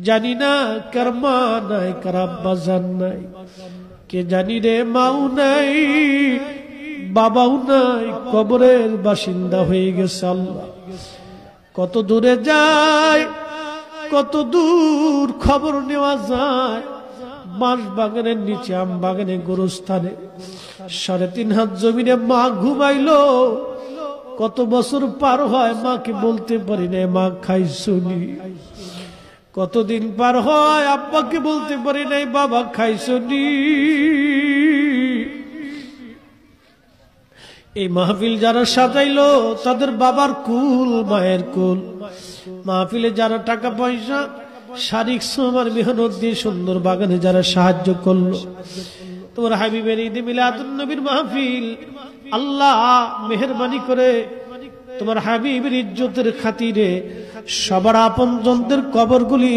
জানি না কার মা নাই, কার আব্বা জান নাই, কে জানি রে মাও নাই, বাবাও নাই, কবরের বাসিন্দা হয়ে গেছে। আল্লাহ কত দূরে যায়, কত দূর খবর নেওয়া যায়। বাঁশ বাগানের নিচে, আম বাগানে, গোরস্থানে 3.5 হাত জমিনে মা ঘুমাইলো। কত বছর পার হয়, মাকে বলতে পারি না মা খাইছুনি। কতদিন পার হয়, আব্বাকে বলতে পারি নাই বাবা খাইছুনি। এই মাহফিল যারা সাজাইলো তাদের বাবার কুল, মায়ের কুল। মাহফিলে যারা টাকা পয়সা, শারীরিক শ্রম আর মেহনত দিয়ে সুন্দর বাগানে যারা সাহায্য করলো, তোমার হাবিবের ঈদে মিলাদুন নবীর মাহফিল, আল্লাহ মেহেরবানি করে তোমার হাবিবের ইজ্জতের খাতিরে সবার আপনজনদের কবরগুলি